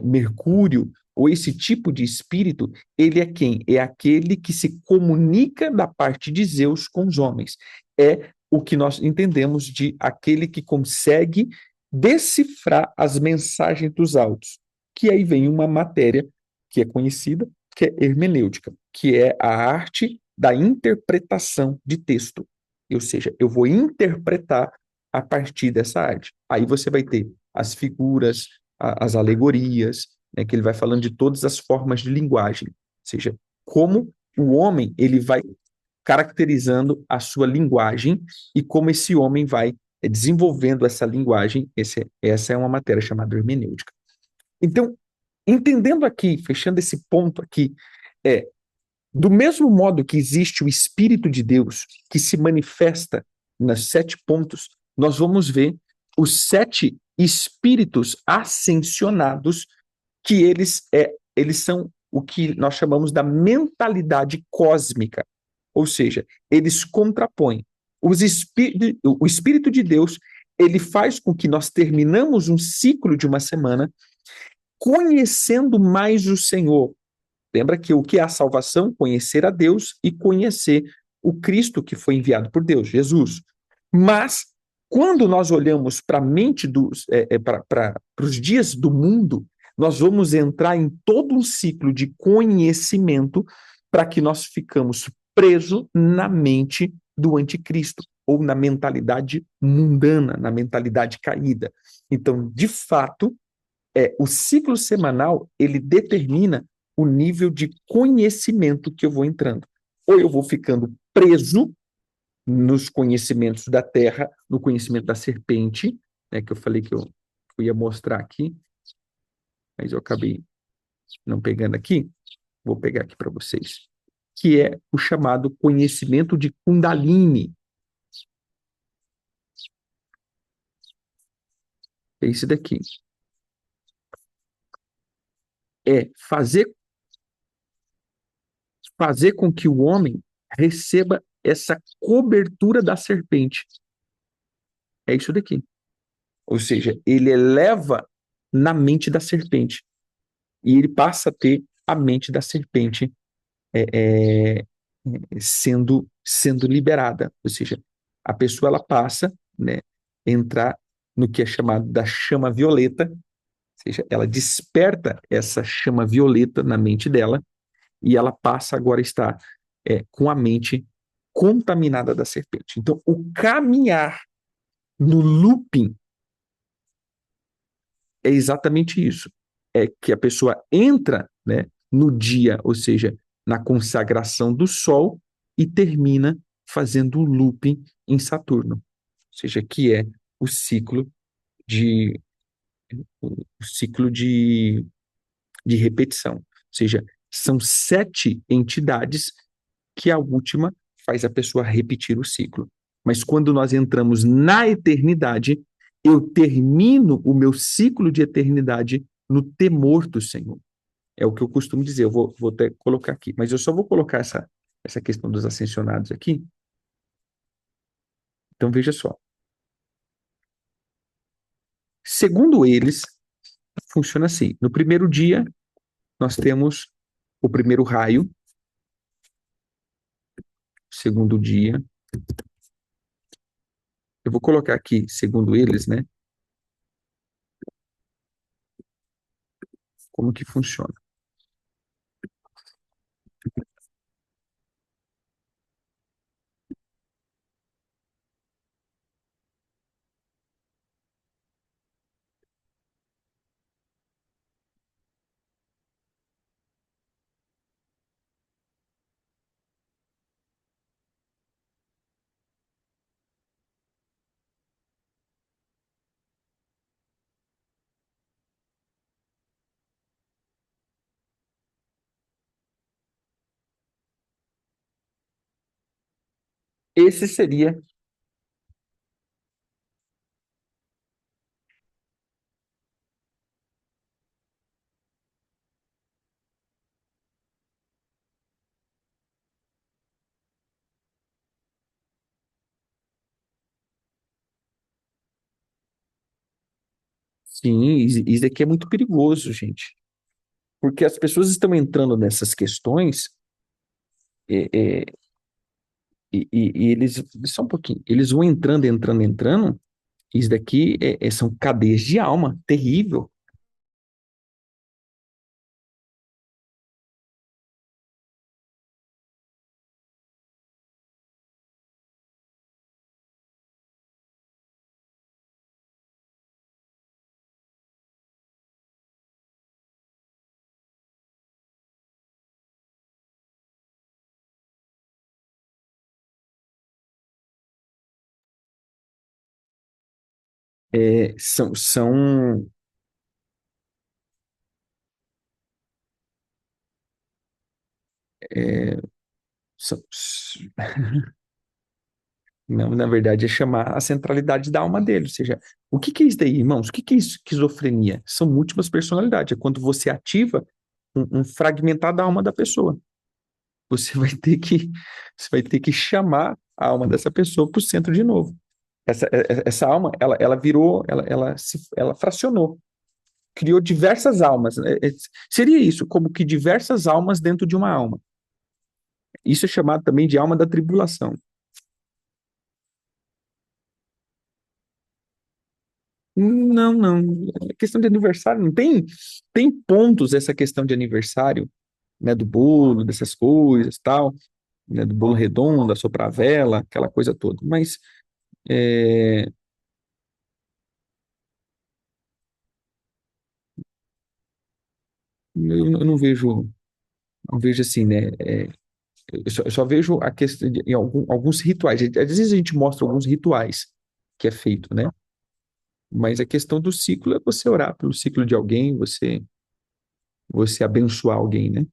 Mercúrio, ou esse tipo de espírito, ele é quem? É aquele que se comunica da parte de Zeus com os homens. É o que nós entendemos de aquele que consegue decifrar as mensagens dos altos. Que aí vem uma matéria que é conhecida, que é hermenêutica, que é a arte da interpretação de texto. Ou seja, eu vou interpretar a partir dessa arte. Aí você vai ter as figuras, as alegorias, né, que ele vai falando de todas as formas de linguagem, ou seja, como o homem ele vai caracterizando a sua linguagem e como esse homem vai desenvolvendo essa linguagem. Essa é uma matéria chamada hermenêutica. Então, entendendo aqui, fechando esse ponto aqui, do mesmo modo que existe o Espírito de Deus que se manifesta nos 7 pontos, nós vamos ver os 7 espíritos ascensionados que eles são o que nós chamamos da mentalidade cósmica, ou seja, eles contrapõem. O Espírito de Deus, ele faz com que nós terminamos um ciclo de uma semana conhecendo mais o Senhor. Lembra que o que é a salvação? Conhecer a Deus e conhecer o Cristo que foi enviado por Deus, Jesus. Mas, quando nós olhamos para a mente para os dias do mundo, nós vamos entrar em todo um ciclo de conhecimento para que nós ficamos presos na mente do anticristo, ou na mentalidade mundana, na mentalidade caída. Então, de fato, o ciclo semanal, ele determina o nível de conhecimento que eu vou entrando. Ou eu vou ficando preso nos conhecimentos da terra, no conhecimento da serpente, né, que eu falei que eu ia mostrar aqui, mas eu acabei não pegando aqui, vou pegar aqui para vocês, que é o chamado conhecimento de Kundalini. É esse daqui. É fazer com que o homem receba essa cobertura da serpente. É isso daqui. Ou seja, ele eleva na mente da serpente. E ele passa a ter a mente da serpente é, é, sendo liberada. Ou seja, a pessoa ela passa, né, a entrar no que é chamado da chama violeta, ou seja, ela desperta essa chama violeta na mente dela e ela passa agora a estar com a mente contaminada da serpente. Então, o caminhar no looping é exatamente isso. É que a pessoa entra, né, no dia, ou seja, na consagração do Sol, e termina fazendo o looping em Saturno. Ou seja, que é o ciclo de, o ciclo de repetição. Ou seja, são 7 entidades que a última faz a pessoa repetir o ciclo. Mas quando nós entramos na eternidade, eu termino o meu ciclo de eternidade no temor do Senhor. É o que eu costumo dizer, eu vou até colocar aqui, mas eu só vou colocar essa questão dos ascensionados aqui. Então veja só. Segundo eles, funciona assim. No primeiro dia, nós temos o primeiro raio, segundo dia. Eu vou colocar aqui, segundo eles, né? Como que funciona. Esse seria, sim, isso aqui é muito perigoso, gente. Porque as pessoas estão entrando nessas questões é, é, e eles, só um pouquinho, eles vão entrando. Isso daqui são cadeias de alma, terrível. É, é, são, não, na verdade, é chamar a centralidade da alma dele. Ou seja, o que que é isso daí, irmãos? O que que é esquizofrenia? São múltiplas personalidades. É quando você ativa um fragmentar da alma da pessoa. Você vai ter que, você vai ter que chamar a alma dessa pessoa para o centro de novo. Essa alma, ela virou, ela fracionou, criou diversas almas. Seria isso, como que diversas almas dentro de uma alma. Isso é chamado também de alma da tribulação. Não, não. É questão de aniversário não tem pontos essa questão de aniversário, né, do bolo, dessas coisas, tal, né, do bolo redondo, da sopra-vela, aquela coisa toda. Mas é, eu não vejo assim, né? Eu só vejo a questão em alguns rituais. Às vezes a gente mostra alguns rituais que é feito, né? Mas a questão do ciclo é você orar pelo ciclo de alguém, você abençoar alguém, né?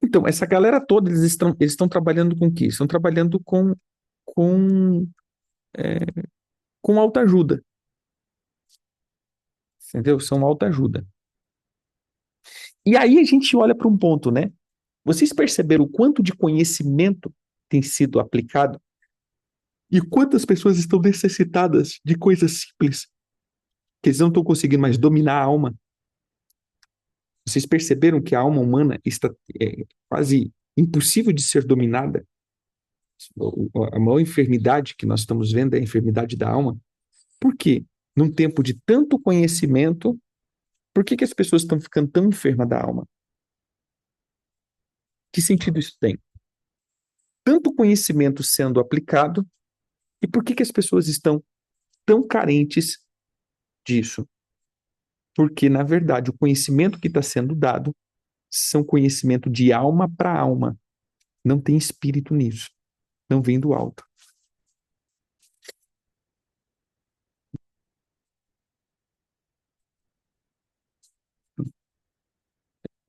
Então, essa galera toda, eles estão trabalhando com o quê? Estão trabalhando com, é, com autoajuda, entendeu? São autoajuda. E aí a gente olha para um ponto, né? Vocês perceberam o quanto de conhecimento tem sido aplicado e quantas pessoas estão necessitadas de coisas simples, que eles não estão conseguindo mais dominar a alma? Vocês perceberam que a alma humana está quase impossível de ser dominada? A maior enfermidade que nós estamos vendo é a enfermidade da alma. Por quê? Num tempo de tanto conhecimento, por que que as pessoas estão ficando tão enfermas da alma? Que sentido isso tem? Tanto conhecimento sendo aplicado E por que que as pessoas estão tão carentes disso? Porque, na verdade, o conhecimento que está sendo dado são conhecimento de alma para alma. Não tem espírito nisso. Não vem do alto.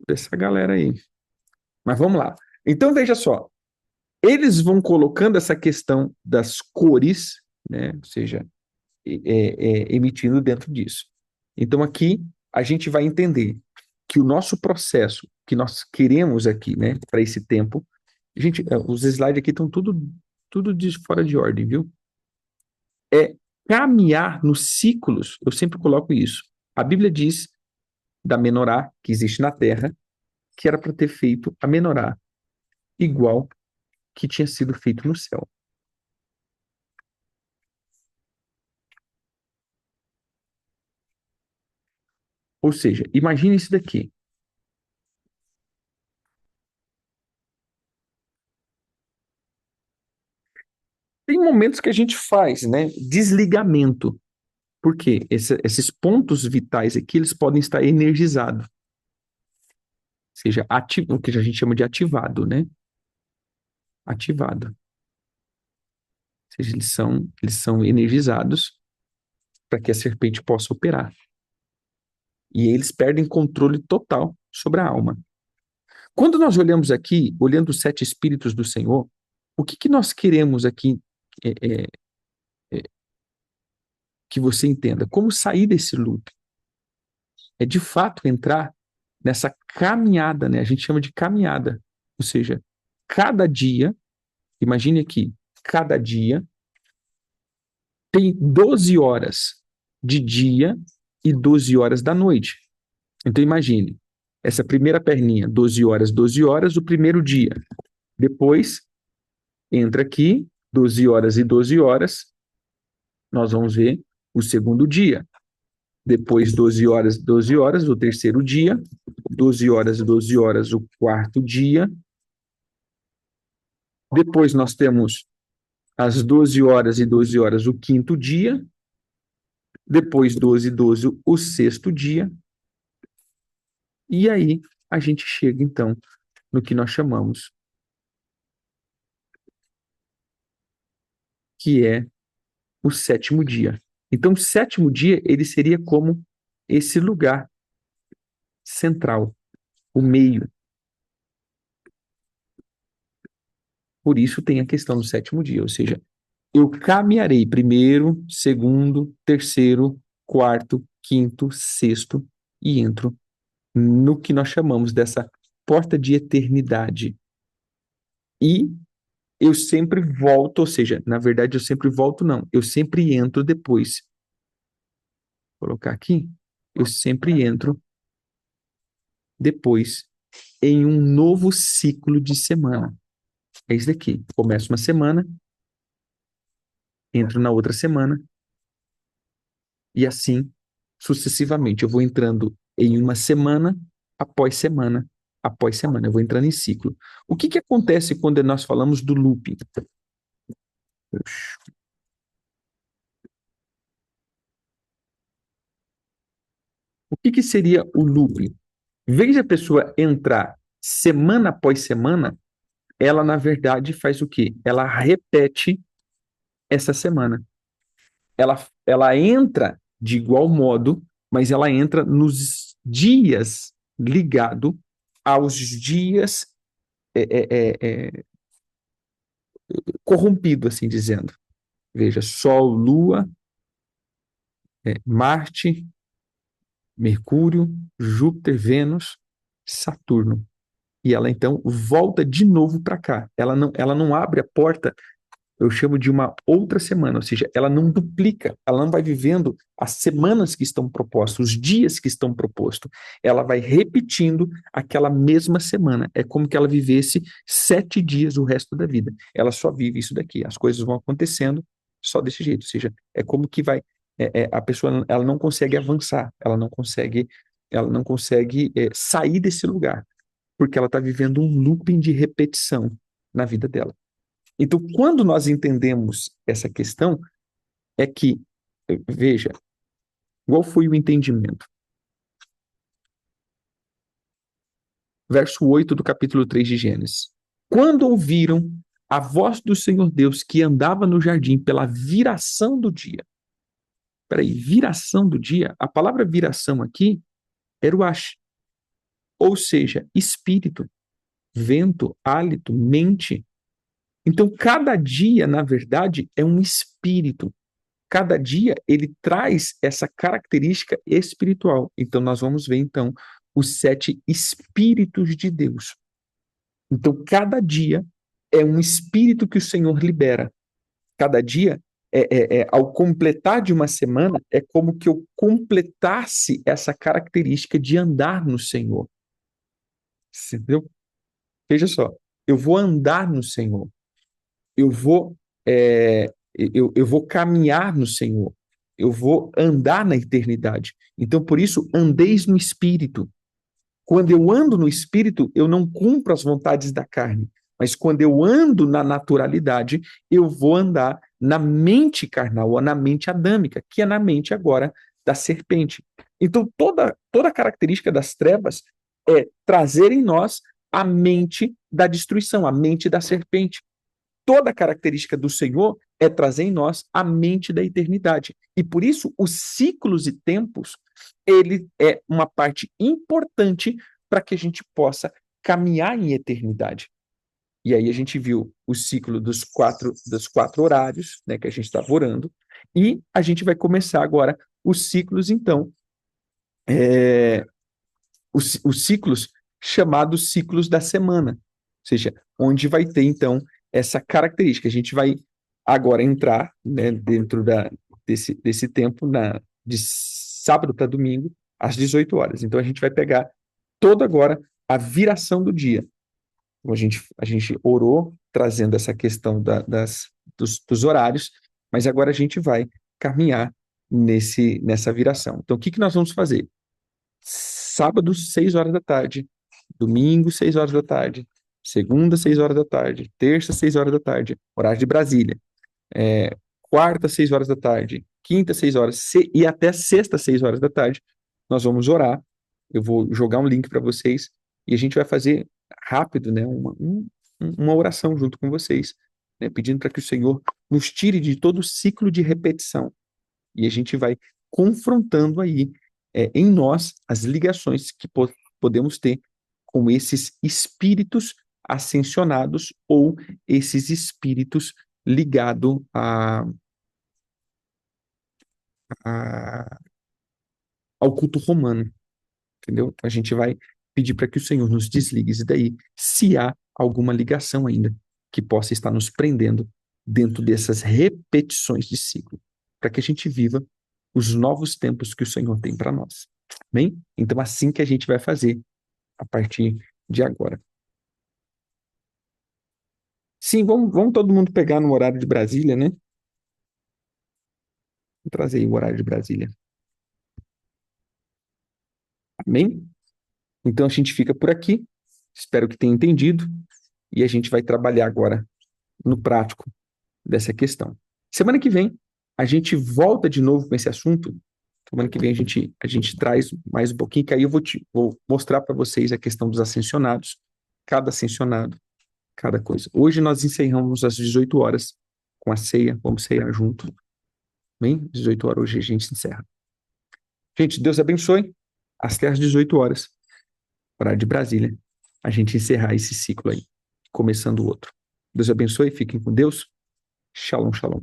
Dessa galera aí. Mas vamos lá. Então, veja só. Eles vão colocando essa questão das cores, né? Ou seja, emitindo dentro disso. Então, aqui, a gente vai entender que o nosso processo, que nós queremos aqui, né, para esse tempo, gente, os slides aqui estão tudo de fora de ordem, viu? É caminhar nos ciclos, eu sempre coloco isso. A Bíblia diz da menorá que existe na Terra, que era para ter feito a menorá igual que tinha sido feito no céu. Ou seja, imagine isso daqui. Tem momentos que a gente faz, né, desligamento. Por quê? Esses pontos vitais aqui, eles podem estar energizados. Ou seja, o que a gente chama de ativado, né? Ativado. Ou seja, eles são energizados para que a serpente possa operar. E eles perdem controle total sobre a alma. Quando nós olhamos aqui, olhando os sete espíritos do Senhor, o que que nós queremos aqui é, é, é, que você entenda? Como sair desse loop? É de fato entrar nessa caminhada, né? A gente chama de caminhada. Ou seja, cada dia, imagine aqui, cada dia tem 12 horas de dia e 12 horas da noite. Então imagine, essa primeira perninha, 12 horas, o primeiro dia. Depois, entra aqui, 12 horas e 12 horas, nós vamos ver o segundo dia. Depois, 12 horas, o terceiro dia. 12 horas e 12 horas, o quarto dia. Depois, nós temos às 12 horas e 12 horas, o quinto dia. Depois, 12 e 12, o sexto dia. E aí, a gente chega, então, no que nós chamamos, que é o sétimo dia. Então, o sétimo dia, ele seria como esse lugar central, o meio. Por isso tem a questão do sétimo dia, ou seja, eu caminharei primeiro, segundo, terceiro, quarto, quinto, sexto e entro no que nós chamamos dessa porta de eternidade. E eu sempre volto, ou seja, na verdade eu sempre volto, não, eu sempre entro depois. Vou colocar aqui, eu sempre entro depois em um novo ciclo de semana. É isso daqui. Começo uma semana, entro na outra semana, e assim sucessivamente. Eu vou entrando em uma semana após semana após semana. Eu vou entrando em ciclo. O que que acontece quando nós falamos do looping? O que que seria o looping? Em vez de a pessoa entrar semana após semana, ela, na verdade, faz o quê? Ela repete essa semana. Ela entra de igual modo, mas ela entra nos dias ligado aos dias é, é, é, corrompido, assim dizendo. Veja, Sol, Lua, Marte, Mercúrio, Júpiter, Vênus, Saturno. E ela então volta de novo para cá. Ela não abre a porta, eu chamo de uma outra semana, ou seja, ela não duplica, ela não vai vivendo as semanas que estão propostas, os dias que estão propostos. Ela vai repetindo aquela mesma semana. É como que ela vivesse 7 dias o resto da vida. Ela só vive isso daqui. As coisas vão acontecendo só desse jeito. Ou seja, é como que vai. A pessoa ela não consegue avançar, ela não consegue sair desse lugar, porque ela está vivendo um looping de repetição na vida dela. Então, quando nós entendemos essa questão, é que, veja, qual foi o entendimento? Verso 8 do capítulo 3 de Gênesis. Quando ouviram a voz do Senhor Deus que andava no jardim pela viração do dia. Peraí, viração do dia? A palavra viração aqui é ruach, ou seja, espírito, vento, hálito, mente. Então, cada dia, na verdade, é um espírito. Cada dia ele traz essa característica espiritual. Então, nós vamos ver, então, os 7 espíritos de Deus. Então, cada dia é um espírito que o Senhor libera. Cada dia, ao completar de uma semana, é como que eu completasse essa característica de andar no Senhor. Entendeu? Veja só, eu vou andar no Senhor. Eu vou, eu vou caminhar no Senhor. Eu vou andar na eternidade. Então, por isso, andeis no Espírito. Quando eu ando no Espírito, eu não cumpro as vontades da carne. Mas quando eu ando na naturalidade, eu vou andar na mente carnal, ou na mente adâmica, que é na mente agora da serpente. Então, toda característica das trevas é trazer em nós a mente da destruição, a mente da serpente. Toda característica do Senhor é trazer em nós a mente da eternidade. E por isso, os ciclos e tempos, ele é uma parte importante para que a gente possa caminhar em eternidade. E aí a gente viu o ciclo dos quatro horários, né, que a gente estava orando, e a gente vai começar agora os ciclos, então, os ciclos chamados ciclos da semana, ou seja, onde vai ter, então, essa característica. A gente vai agora entrar, né, dentro desse tempo, de sábado para domingo, às 18 horas. Então, a gente vai pegar toda agora a viração do dia. Então, a gente orou, trazendo essa questão dos horários, mas agora a gente vai caminhar nessa viração. Então, o que nós vamos fazer? Sábado, 6 horas da tarde, domingo, 6 horas da tarde, segunda, 6 horas da tarde, terça, 6 horas da tarde, horário de Brasília, quarta, 6 horas da tarde, quinta, 6 horas, e até sexta, 6 horas da tarde, nós vamos orar. Eu vou jogar um link para vocês e a gente vai fazer rápido, né, uma oração junto com vocês, né, pedindo para que o Senhor nos tire de todo o ciclo de repetição. E a gente vai confrontando aí em nós as ligações que podemos ter com esses espíritos ascensionados ou esses espíritos ligados ao culto romano, entendeu? A gente vai pedir para que o Senhor nos desligue isso daí, se há alguma ligação ainda que possa estar nos prendendo dentro dessas repetições de ciclo, para que a gente viva os novos tempos que o Senhor tem para nós. Bem? Então, assim que a gente vai fazer a partir de agora. Sim, vamos todo mundo pegar no horário de Brasília, né? Vou trazer aí o horário de Brasília. Amém? Então, a gente fica por aqui. Espero que tenha entendido. E a gente vai trabalhar agora no prático dessa questão. Semana que vem, a gente volta de novo com esse assunto. Semana que vem a gente traz mais um pouquinho, que aí eu vou mostrar para vocês a questão dos ascensionados, cada ascensionado, cada coisa. Hoje nós encerramos às 18 horas com a ceia, vamos ceiar junto. Bem? 18 horas hoje a gente encerra. Gente, Deus abençoe. Até às 18 horas, horário de Brasília, a gente encerrar esse ciclo aí, começando o outro. Deus abençoe, fiquem com Deus. Shalom, shalom.